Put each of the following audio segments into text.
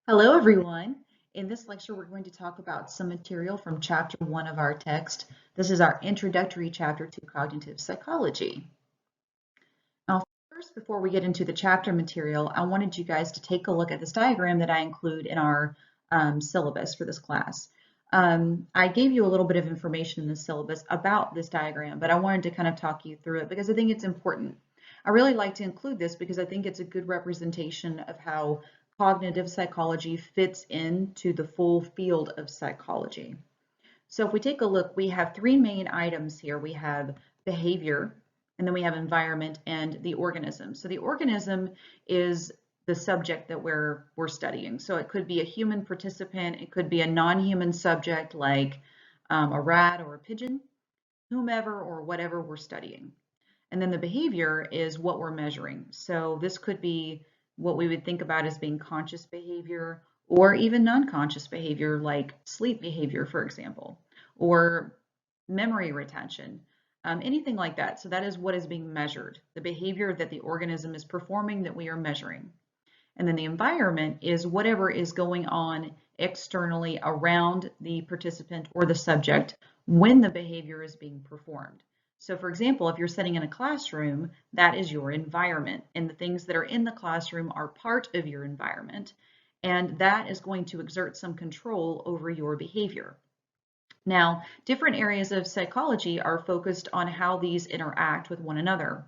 Hello, everyone. In this lecture, we're going to talk about some material from chapter 1 of our text. This is our introductory chapter to cognitive psychology. Now, first, before we get into the chapter material, I wanted you guys to take a look at this diagram that I include in our syllabus for this class. I gave you a little bit of information in the syllabus about this diagram, but I wanted to kind of talk you through it because I think it's important. I really like to include this because I think it's a good representation of how cognitive psychology fits into the full field of psychology. So if we take a look, we have three main items here. We have behavior, and then we have environment and the organism. So the organism is the subject that we're studying. So it could be a human participant, it could be a non-human subject like a rat or a pigeon, whomever or whatever we're studying. And then the behavior is what we're measuring. So this could be what we would think about as being conscious behavior or even non-conscious behavior like sleep behavior, for example, or memory retention, anything like that. So that is what is being measured, the behavior that the organism is performing that we are measuring. And then the environment is whatever is going on externally around the participant or the subject when the behavior is being performed. So for example, if you're sitting in a classroom, that is your environment, and the things that are in the classroom are part of your environment, and that is going to exert some control over your behavior. Now, different areas of psychology are focused on how these interact with one another.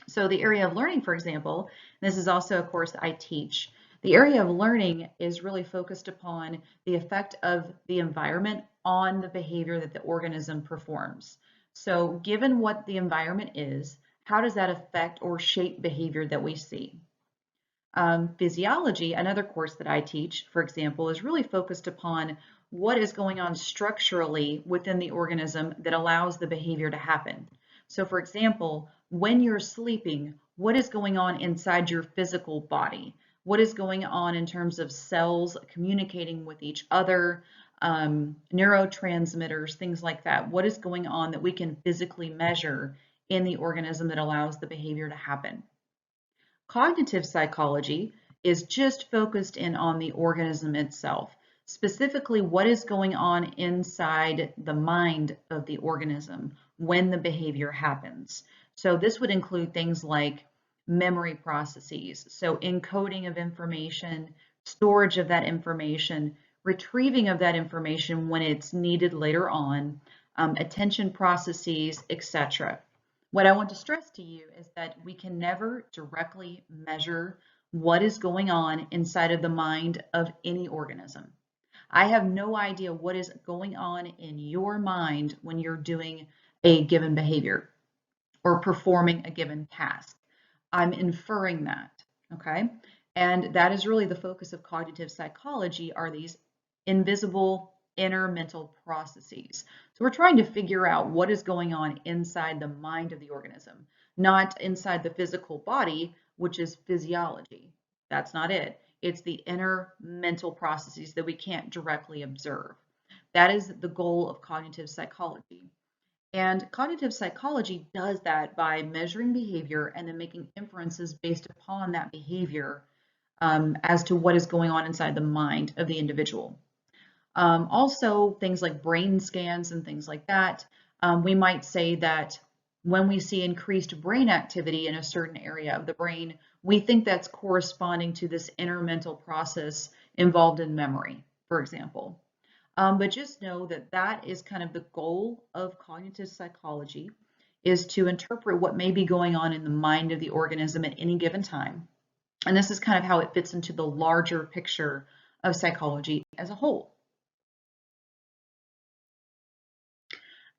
So the area of learning, for example, this is also a course that I teach. The area of learning is really focused upon the effect of the environment on the behavior that the organism performs. So given what the environment is, how does that affect or shape behavior that we see? Physiology, another course that I teach, for example, is really focused upon what is going on structurally within the organism that allows the behavior to happen. So for example, when you're sleeping, what is going on inside your physical body? What is going on in terms of cells communicating with each other, neurotransmitters, things like that? What is going on that we can physically measure in the organism that allows the behavior to happen? Cognitive psychology is just focused in on the organism itself, specifically what is going on inside the mind of the organism when the behavior happens. So this would include things like memory processes, so encoding of information, storage of that information, retrieving of that information when it's needed later on, attention processes, etc. What I want to stress to you is that we can never directly measure what is going on inside of the mind of any organism. I have no idea what is going on in your mind when you're doing a given behavior or performing a given task. I'm inferring that, okay? And that is really the focus of cognitive psychology, are these invisible inner mental processes. So we're trying to figure out what is going on inside the mind of the organism, not inside the physical body, which is physiology. That's not it. It's the inner mental processes that we can't directly observe. That is the goal of cognitive psychology. And cognitive psychology does that by measuring behavior and then making inferences based upon that behavior as to what is going on inside the mind of the individual. Also, things like brain scans and things like that, we might say that when we see increased brain activity in a certain area of the brain, we think that's corresponding to this inner mental process involved in memory, for example. But just know that that is kind of the goal of cognitive psychology, is to interpret what may be going on in the mind of the organism at any given time. And this is kind of how it fits into the larger picture of psychology as a whole.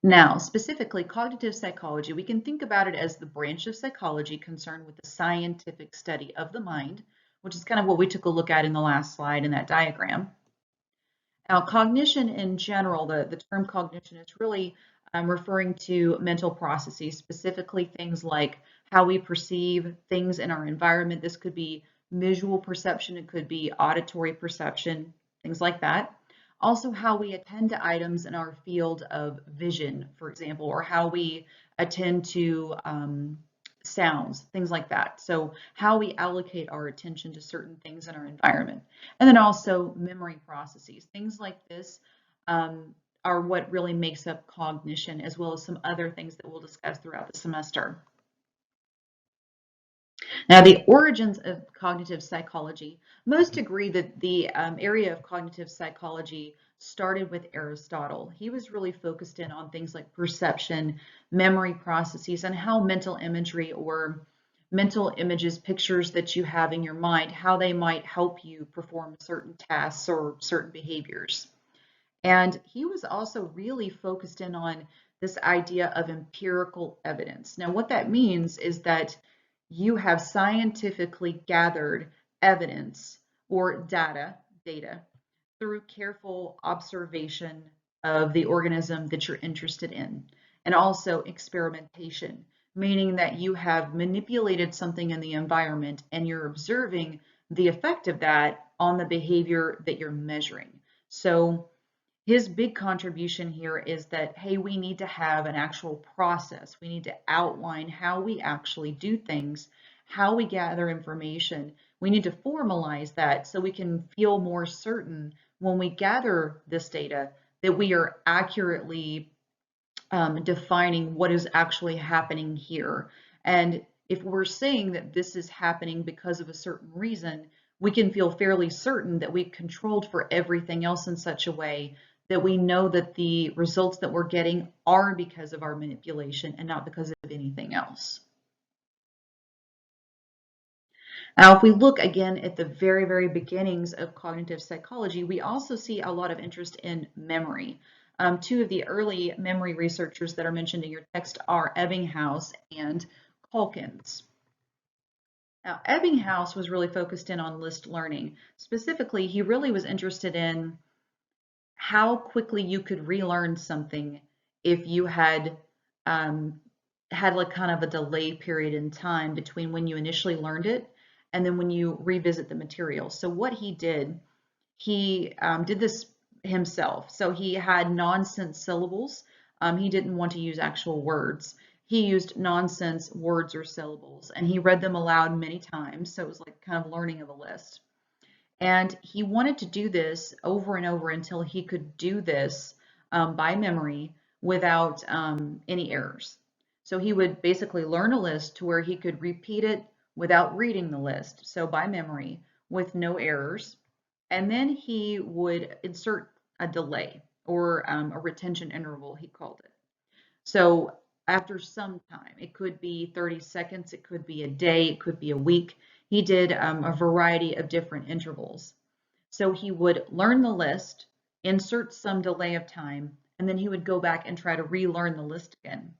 Now, specifically, cognitive psychology, we can think about it as the branch of psychology concerned with the scientific study of the mind, which is kind of what we took a look at in the last slide in that diagram. Now, cognition in general, the term cognition is really referring to mental processes, specifically things like how we perceive things in our environment. This could be visual perception, it could be auditory perception, things like that. Also, how we attend to items in our field of vision, for example, or how we attend to sounds, things like that. So how we allocate our attention to certain things in our environment. And then also memory processes. Things like this are what really makes up cognition, as well as some other things that we'll discuss throughout the semester. Now, the origins of cognitive psychology, most agree that the area of cognitive psychology started with Aristotle. He was really focused in on things like perception, memory processes, and how mental imagery or mental images, pictures that you have in your mind, how they might help you perform certain tasks or certain behaviors. And he was also really focused in on this idea of empirical evidence. Now, what that means is that you have scientifically gathered evidence or data through careful observation of the organism that you're interested in, and also experimentation, meaning that you have manipulated something in the environment and you're observing the effect of that on the behavior that you're measuring. So his big contribution here is that, hey, we need to have an actual process. We need to outline how we actually do things, how we gather information. We need to formalize that so we can feel more certain when we gather this data that we are accurately defining what is actually happening here. And if we're saying that this is happening because of a certain reason, we can feel fairly certain that we've controlled for everything else in such a way that we know that the results that we're getting are because of our manipulation and not because of anything else. Now, if we look again at the very, very beginnings of cognitive psychology, we also see a lot of interest in memory. Two of the early memory researchers that are mentioned in your text are Ebbinghaus and Calkins. Now, Ebbinghaus was really focused in on list learning. Specifically, he really was interested in how quickly you could relearn something if you had had like kind of a delay period in time between when you initially learned it and then when you revisit the material. So what he did this himself. So he had nonsense syllables. He didn't want to use actual words. He used nonsense words or syllables, and he read them aloud many times. So it was like kind of learning of a list. And he wanted to do this over and over until he could do this by memory without any errors. So he would basically learn a list to where he could repeat it without reading the list, so by memory, with no errors. And then he would insert a delay or a retention interval, he called it. So after some time, it could be 30 seconds, it could be a day, it could be a week. He did a variety of different intervals. So he would learn the list, insert some delay of time, and then he would go back and try to relearn the list again.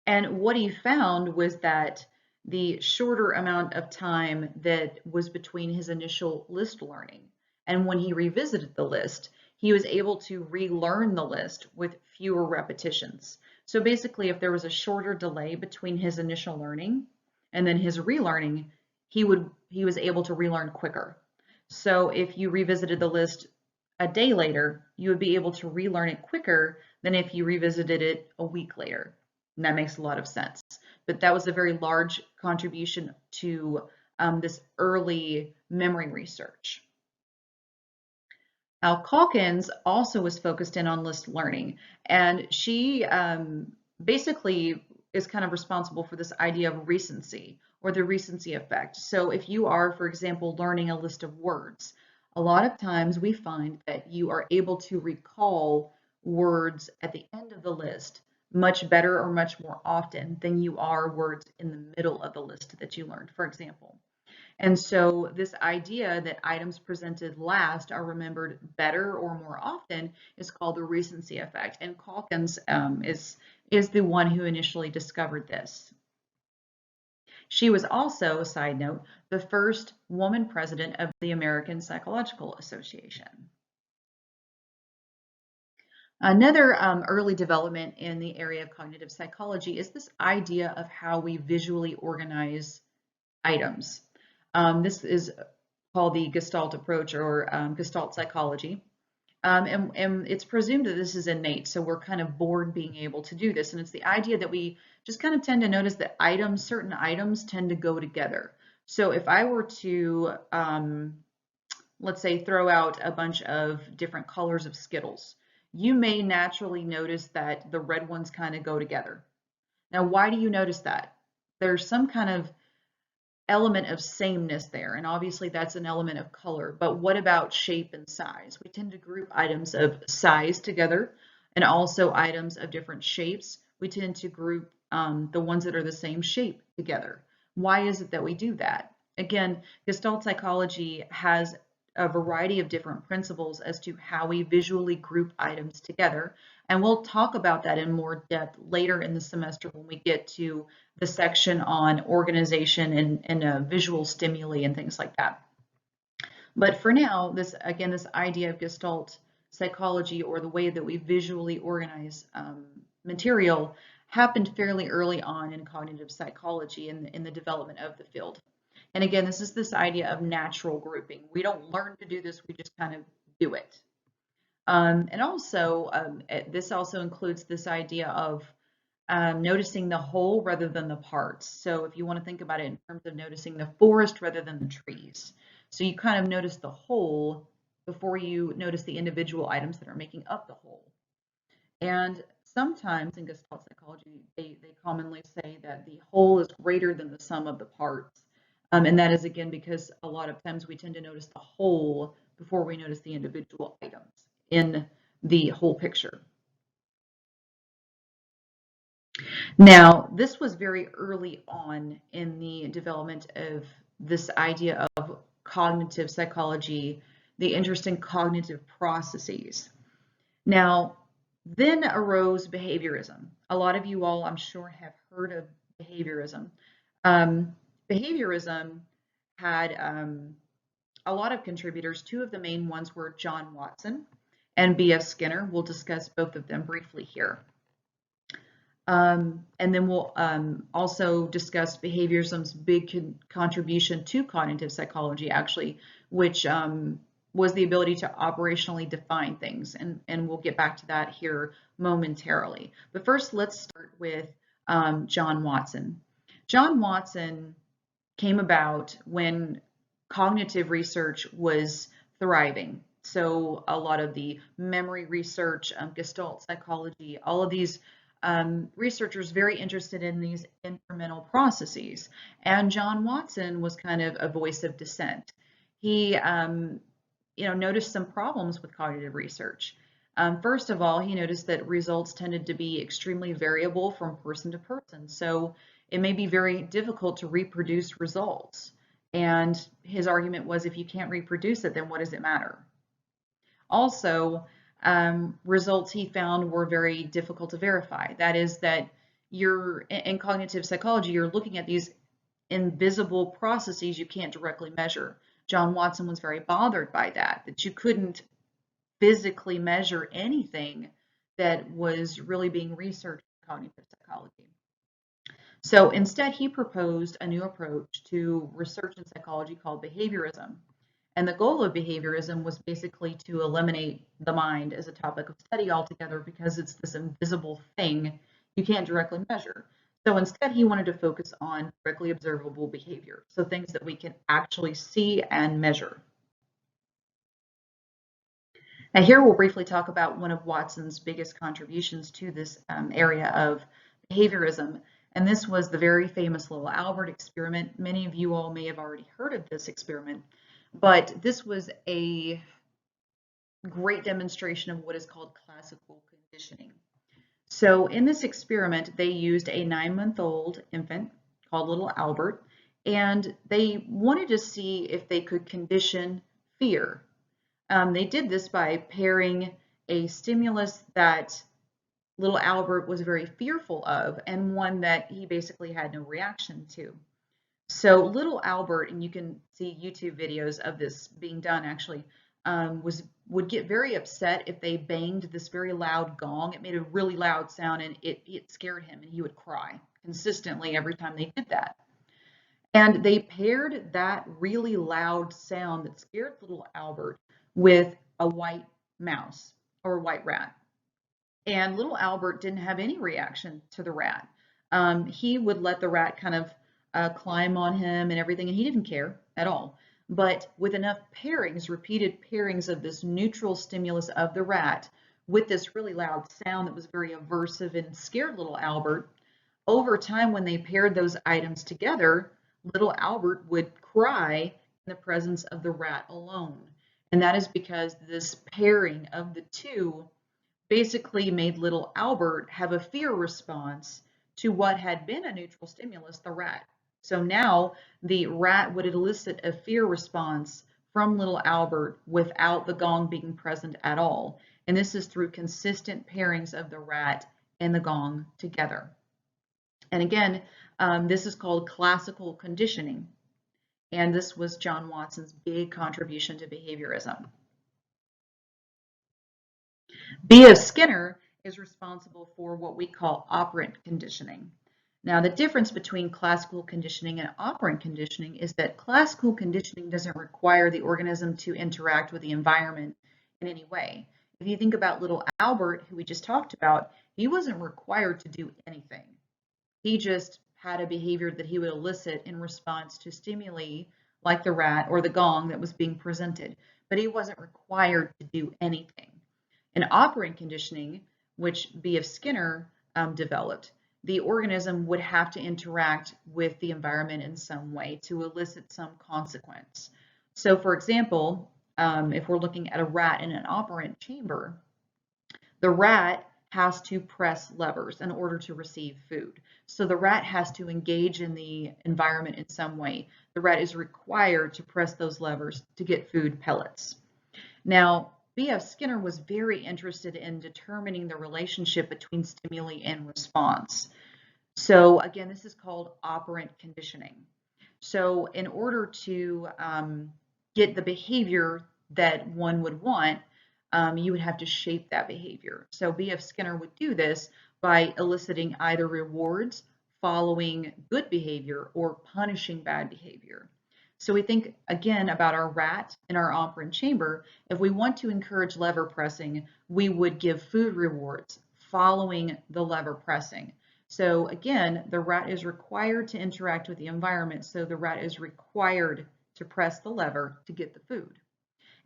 And what he found was that the shorter amount of time that was between his initial list learning and when he revisited the list, he was able to relearn the list with fewer repetitions. So basically, if there was a shorter delay between his initial learning and then his relearning, he was able to relearn quicker. So if you revisited the list a day later, you would be able to relearn it quicker than if you revisited it a week later. And that makes a lot of sense. But that was a very large contribution to this early memory research. Now, Calkins also was focused in on list learning, and she basically is kind of responsible for this idea of recency or the recency effect. So if you are, for example, learning a list of words, a lot of times we find that you are able to recall words at the end of the list much better or much more often than you are words in the middle of the list that you learned, for example. And so this idea that items presented last are remembered better or more often is called the recency effect. And Calkins is the one who initially discovered this. She was also, a side note, the first woman president of the American Psychological Association. Another early development in the area of cognitive psychology is this idea of how we visually organize items. This is called the Gestalt approach or Gestalt psychology. And it's presumed that this is innate, so we're kind of born being able to do this. And it's the idea that we just kind of tend to notice that certain items tend to go together. So if I were to, let's say, throw out a bunch of different colors of Skittles, you may naturally notice that the red ones kind of go together. Now, why do you notice that? There's some kind of element of sameness there, and obviously that's an element of color, but what about shape and size? We tend to group items of size together and also items of different shapes. We tend to group the ones that are the same shape together. Why is it that we do that? Again, Gestalt psychology has a variety of different principles as to how we visually group items together, and we'll talk about that in more depth later in the semester when we get to the section on organization and visual stimuli and things like that. But for now, this idea of Gestalt psychology, or the way that we visually organize material, happened fairly early on in cognitive psychology in the development of the field. And again, this idea of natural grouping. We don't learn to do this, we just kind of do it. And also, this also includes this idea of noticing the whole rather than the parts. So if you want to think about it in terms of noticing the forest rather than the trees. So you kind of notice the whole before you notice the individual items that are making up the whole. And sometimes in Gestalt psychology, they commonly say that the whole is greater than the sum of the parts. And that is, again, because a lot of times we tend to notice the whole before we notice the individual items in the whole picture. Now, this was very early on in the development of this idea of cognitive psychology, the interest in cognitive processes. Now, then arose behaviorism. A lot of you all, I'm sure, have heard of behaviorism. Behaviorism had a lot of contributors. Two of the main ones were John Watson and B.F. Skinner. We'll discuss both of them briefly here. And then we'll also discuss behaviorism's big contribution to cognitive psychology, actually, which was the ability to operationally define things. And we'll get back to that here momentarily. But first, let's start with John Watson. John Watson came about when cognitive research was thriving. So a lot of the memory research, Gestalt psychology, all of these researchers very interested in these incremental processes. And John Watson was kind of a voice of dissent. He noticed some problems with cognitive research. First of all, he noticed that results tended to be extremely variable from person to person. So it may be very difficult to reproduce results. And his argument was, if you can't reproduce it, then what does it matter? Also, results he found were very difficult to verify. That is that in cognitive psychology, you're looking at these invisible processes you can't directly measure. John Watson was very bothered by that you couldn't physically measure anything that was really being researched in cognitive psychology. So instead, he proposed a new approach to research in psychology called behaviorism. And the goal of behaviorism was basically to eliminate the mind as a topic of study altogether, because it's this invisible thing you can't directly measure. So instead, he wanted to focus on directly observable behavior, so things that we can actually see and measure. Now here we'll briefly talk about one of Watson's biggest contributions to this area of behaviorism, and this was the very famous Little Albert experiment. Many of you all may have already heard of this experiment, but this was a great demonstration of what is called classical conditioning. So in this experiment, they used a 9-month-old infant called Little Albert, and they wanted to see if they could condition fear. They did this by pairing a stimulus that Little Albert was very fearful of and one that he basically had no reaction to. So Little Albert, and you can see YouTube videos of this being done actually, would get very upset if they banged this very loud gong. It made a really loud sound, and it scared him, and he would cry consistently every time they did that. And they paired that really loud sound that scared Little Albert with a white mouse or white rat. And little Albert didn't have any reaction to the rat. He would let the rat kind of climb on him and everything, and he didn't care at all. But with enough pairings, repeated pairings of this neutral stimulus of the rat with this really loud sound that was very aversive and scared little Albert, over time when they paired those items together, little Albert would cry in the presence of the rat alone. And that is because this pairing of the two basically made little Albert have a fear response to what had been a neutral stimulus, the rat. So now the rat would elicit a fear response from little Albert without the gong being present at all. And this is through consistent pairings of the rat and the gong together. And again, this is called classical conditioning. And this was John Watson's big contribution to behaviorism. B.F. Skinner is responsible for what we call operant conditioning. Now, the difference between classical conditioning and operant conditioning is that classical conditioning doesn't require the organism to interact with the environment in any way. If you think about little Albert, who we just talked about, he wasn't required to do anything. He just had a behavior that he would elicit in response to stimuli like the rat or the gong that was being presented, but he wasn't required to do anything. In operant conditioning, which B.F. Skinner developed, the organism would have to interact with the environment in some way to elicit some consequence. So for example, if we're looking at a rat in an operant chamber, the rat has to press levers in order to receive food. So the rat has to engage in the environment in some way. The rat is required to press those levers to get food pellets. Now, B.F. Skinner was very interested in determining the relationship between stimuli and response. So again, this is called operant conditioning. So in order to get the behavior that one would want, you would have to shape that behavior. So B.F. Skinner would do this by eliciting either rewards following good behavior or punishing bad behavior. So we think again about our rat in our operant chamber. If we want to encourage lever pressing, we would give food rewards following the lever pressing. So again, the rat is required to interact with the environment, so the rat is required to press the lever to get the food.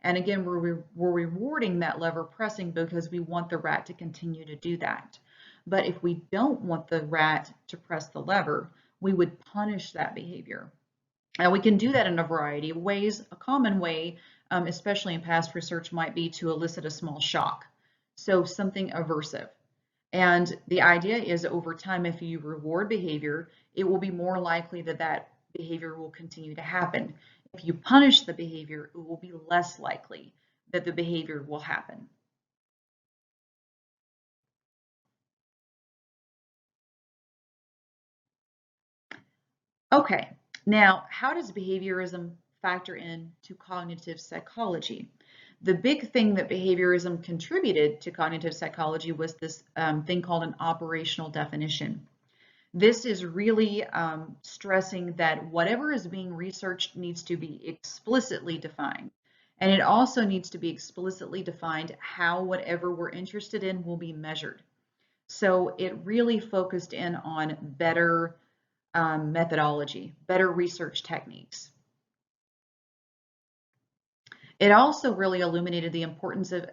And again, we're rewarding that lever pressing because we want the rat to continue to do that. But if we don't want the rat to press the lever, we would punish that behavior. Now we can do that in a variety of ways. A common way, especially in past research, might be to elicit a small shock. So something aversive. And the idea is over time, if you reward behavior, it will be more likely that that behavior will continue to happen. If you punish the behavior, it will be less likely that the behavior will happen. Okay, now how does behaviorism factor into cognitive psychology? The big thing that behaviorism contributed to cognitive psychology was this thing called an operational definition. This is really stressing that whatever is being researched needs to be explicitly defined. And it also needs to be explicitly defined how whatever we're interested in will be measured. So it really focused in on better methodology, better research techniques. It also really illuminated the importance of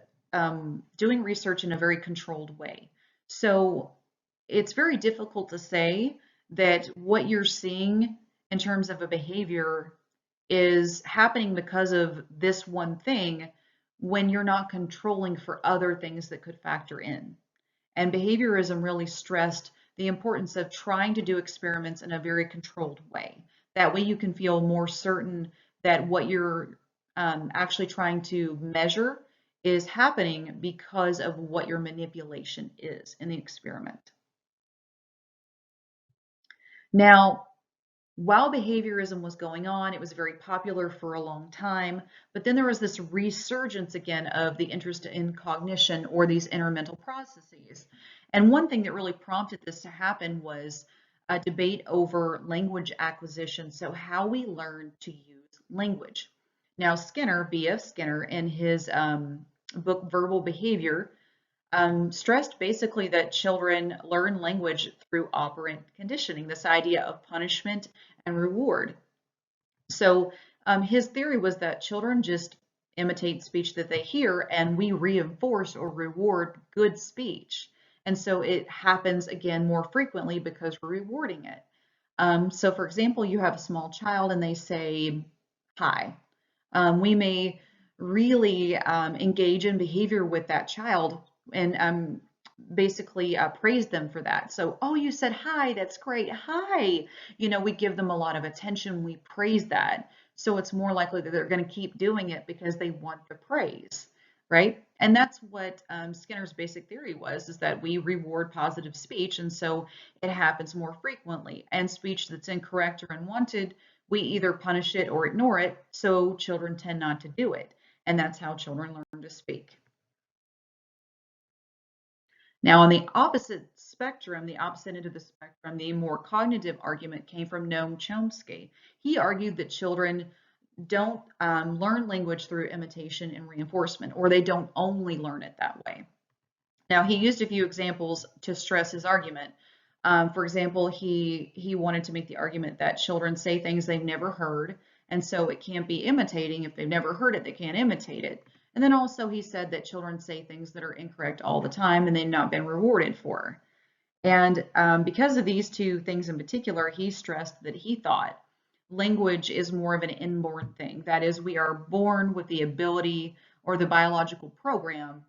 doing research in a very controlled way. So it's very difficult to say that what you're seeing in terms of a behavior is happening because of this one thing when you're not controlling for other things that could factor in. And behaviorism really stressed the importance of trying to do experiments in a very controlled way. That way you can feel more certain that what you're actually trying to measure is happening because of what your manipulation is in the experiment. Now, while behaviorism was going on, it was very popular for a long time, but then there was this resurgence again of the interest in cognition or these intermental processes. And one thing that really prompted this to happen was a debate over language acquisition, so how we learn to use language. Now, Skinner, B.F. Skinner, in his book Verbal Behavior stressed basically that children learn language through operant conditioning, this idea of punishment and reward. So his theory was that children just imitate speech that they hear, and we reinforce or reward good speech. And so it happens again more frequently because we're rewarding it. So for example, you have a small child and they say hi. We may really engage in behavior with that child and basically praise them for that. So, oh, you said hi, that's great. Hi. We give them a lot of attention. We praise that. So it's more likely that they're going to keep doing it because they want the praise, right? And that's what Skinner's basic theory was, is that we reward positive speech, and so it happens more frequently. And speech that's incorrect or unwanted, we either punish it or ignore it, so children tend not to do it. And that's how children learn to speak. Now, on the opposite spectrum, the opposite end of the spectrum, the more cognitive argument came from Noam Chomsky. He argued that children don't learn language through imitation and reinforcement, or they don't only learn it that way. Now, he used a few examples to stress his argument. For example, he wanted to make the argument that children say things they've never heard, and so it can't be imitating. If they've never heard it, they can't imitate it. And then also he said that children say things that are incorrect all the time and they've not been rewarded for. And because of these two things in particular, he stressed that he thought language is more of an inborn thing. That is, we are born with the ability or the biological program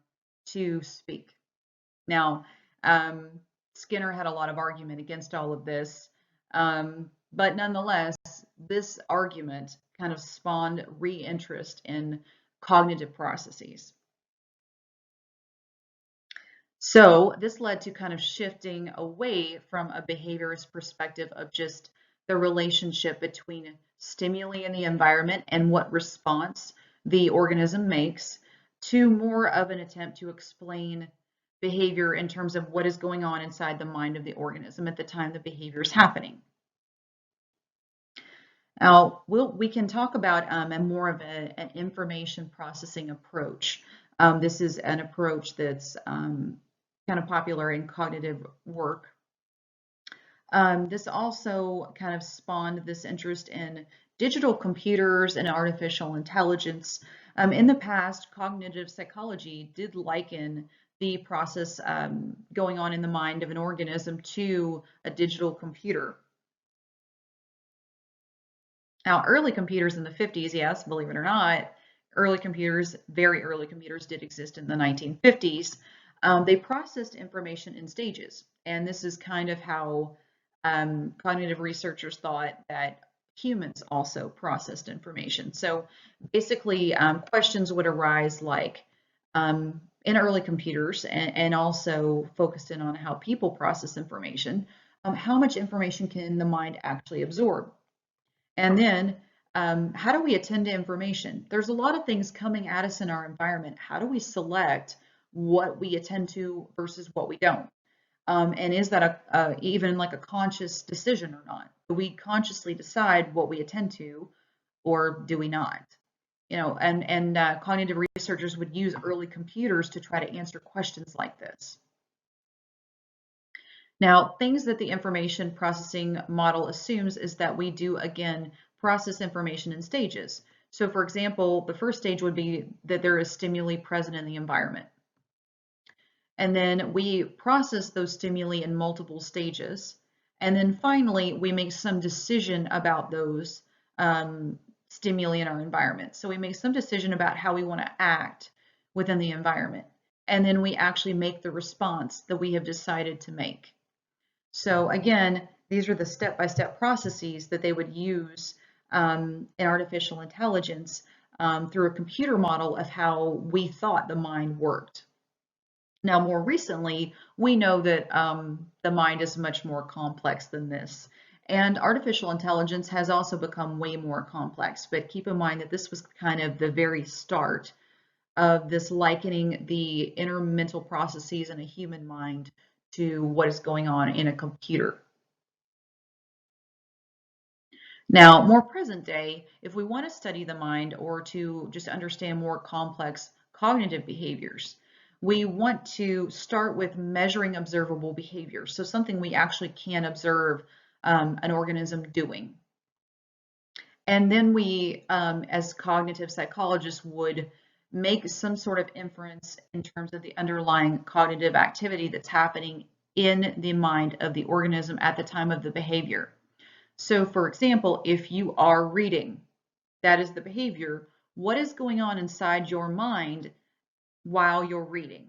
to speak. Now, Skinner had a lot of argument against all of this, but nonetheless, this argument kind of spawned re-interest in cognitive processes. So this led to kind of shifting away from a behaviorist perspective of just the relationship between stimuli in the environment and what response the organism makes, to more of an attempt to explain behavior in terms of what is going on inside the mind of the organism at the time the behavior is happening. Now, we can talk about a more of an information processing approach. This is an approach that's kind of popular in cognitive work. This also kind of spawned this interest in digital computers and artificial intelligence. In the past, cognitive psychology did liken the process going on in the mind of an organism to a digital computer. Now, early computers in the 50s, yes, believe it or not, early computers, very early computers did exist in the 1950s. They processed information in stages, and this is kind of how cognitive researchers thought that humans also processed information. So basically, questions would arise like in early computers, and also focused in on how people process information. How much information can the mind actually absorb? And then, how do we attend to information? There's a lot of things coming at us in our environment. How do we select what we attend to versus what we don't? And is that even like a conscious decision or not? Do we consciously decide what we attend to, or do we not? And cognitive researchers would use early computers to try to answer questions like this. Now, things that the information processing model assumes is that we do, again, process information in stages. So for example, the first stage would be that there is stimuli present in the environment. And then we process those stimuli in multiple stages. And then finally, we make some decision about those stimuli in our environment. So we make some decision about how we want to act within the environment. And then we actually make the response that we have decided to make. So again, these are the step-by-step processes that they would use in artificial intelligence through a computer model of how we thought the mind worked. Now, more recently, we know that the mind is much more complex than this. And artificial intelligence has also become way more complex. But keep in mind that this was kind of the very start of this likening the inner mental processes in a human mind to what is going on in a computer. Now, more present day, if we want to study the mind or to just understand more complex cognitive behaviors. We want to start with measuring observable behavior, so something we actually can observe an organism doing. And then we, as cognitive psychologists, would make some sort of inference in terms of the underlying cognitive activity that's happening in the mind of the organism at the time of the behavior. So, for example, if you are reading, that is the behavior. What is going on inside your mind while you're reading?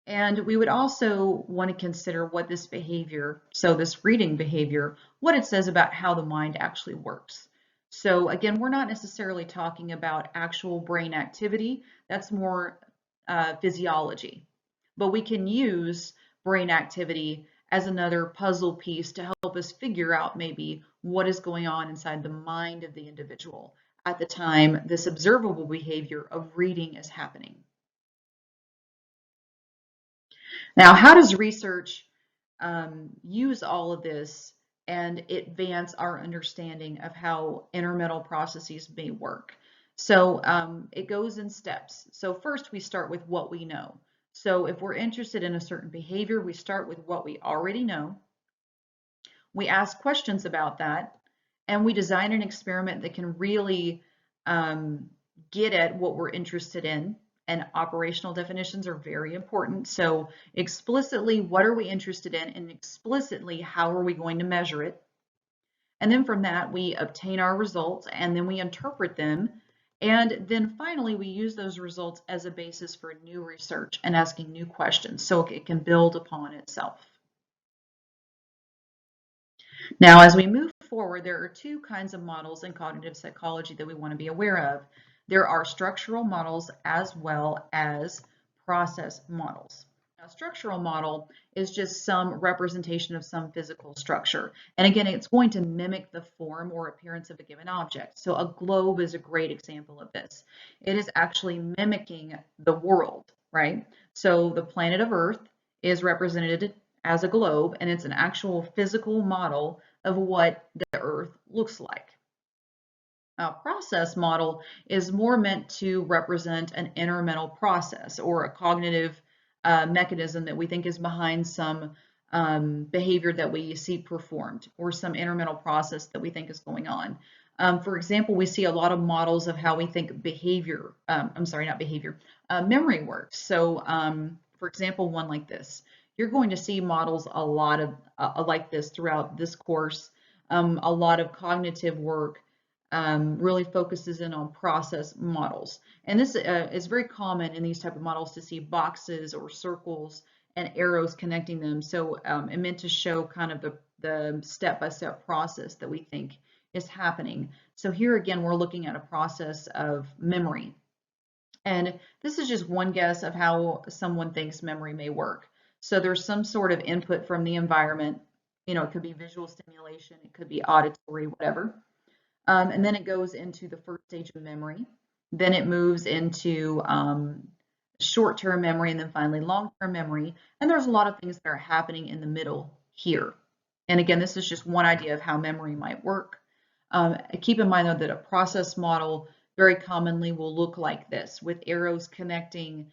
And we would also want to consider what this behavior, so this reading behavior, what it says about how the mind actually works. So again, we're not necessarily talking about actual brain activity. That's more physiology. But we can use brain activity as another puzzle piece to help us figure out maybe what is going on inside the mind of the individual at the time this observable behavior of reading is happening. Now, how does research use all of this and advance our understanding of how intermental processes may work? So it goes in steps. So first we start with what we know. So if we're interested in a certain behavior, we start with what we already know. We ask questions about that, and we design an experiment that can really get at what we're interested in. And operational definitions are very important. So explicitly, what are we interested in? And explicitly, how are we going to measure it? And then from that, we obtain our results and then we interpret them. And then finally, we use those results as a basis for new research and asking new questions so it can build upon itself. Now, as we move forward, there are two kinds of models in cognitive psychology that we want to be aware of. There are structural models as well as process models. Now, structural model is just some representation of some physical structure. And again, it's going to mimic the form or appearance of a given object. So a globe is a great example of this. It is actually mimicking the world, right? So the planet of Earth is represented as a globe, and it's an actual physical model of what the Earth looks like. A process model is more meant to represent an intermental process or a cognitive mechanism that we think is behind some behavior that we see performed or some intermental process that we think is going on. For example, we see a lot of models of how we think behavior, memory works. So for example, one like this. You're going to see models a lot of like this throughout this course. A lot of cognitive work really focuses in on process models. And this is very common in these type of models to see boxes or circles and arrows connecting them. So it meant to show kind of the step-by-step process that we think is happening. So here again, we're looking at a process of memory. And this is just one guess of how someone thinks memory may work. So there's some sort of input from the environment. You know, it could be visual stimulation, it could be auditory, whatever. And then it goes into the first stage of memory. Then it moves into short-term memory and then finally long-term memory. And there's a lot of things that are happening in the middle here. And again, this is just one idea of how memory might work. Keep in mind though that a process model very commonly will look like this, with arrows connecting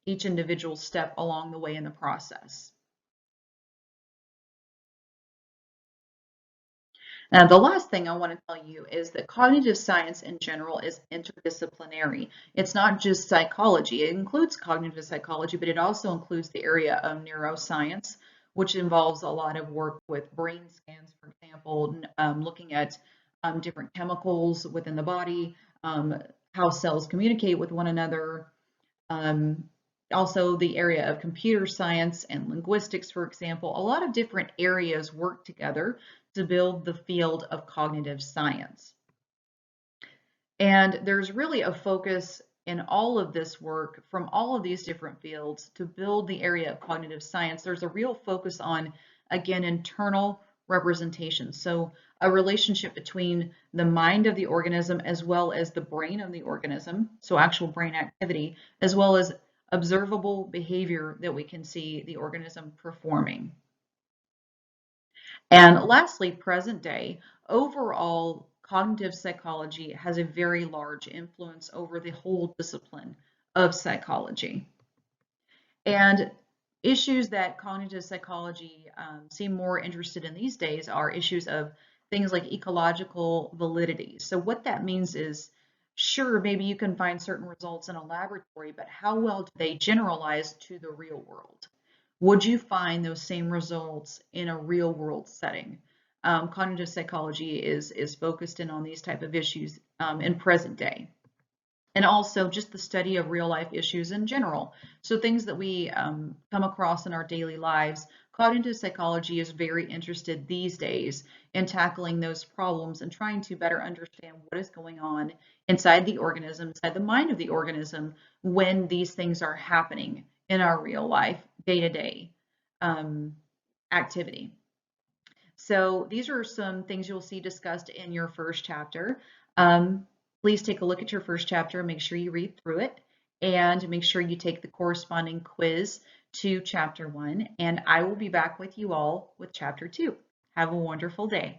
each individual step along the way in the process. Now, the last thing I want to tell you is that cognitive science in general is interdisciplinary. It's not just psychology. It includes cognitive psychology, but it also includes the area of neuroscience, which involves a lot of work with brain scans, for example, looking at different chemicals within the body, how cells communicate with one another. Also the area of computer science and linguistics, for example. A lot of different areas work together to build the field of cognitive science. And there's really a focus in all of this work from all of these different fields to build the area of cognitive science. There's a real focus on, again, internal representation. So a relationship between the mind of the organism as well as the brain of the organism, so actual brain activity, as well as observable behavior that we can see the organism performing. And lastly, present day, overall cognitive psychology has a very large influence over the whole discipline of psychology. And issues that cognitive psychology seem more interested in these days are issues of things like ecological validity. So what that means is, sure, maybe you can find certain results in a laboratory, but how well do they generalize to the real world? Would you find those same results in a real world setting? Cognitive psychology is focused in on these type of issues in present day. And also just the study of real life issues in general. So things that we come across in our daily lives, cognitive psychology is very interested these days in tackling those problems and trying to better understand what is going on inside the organism, inside the mind of the organism when these things are happening in our real life, day-to-day activity. So these are some things you'll see discussed in your first chapter. Please take a look at your first chapter, make sure you read through it, and make sure you take the corresponding quiz to chapter 1. And I will be back with you all with chapter 2. Have a wonderful day.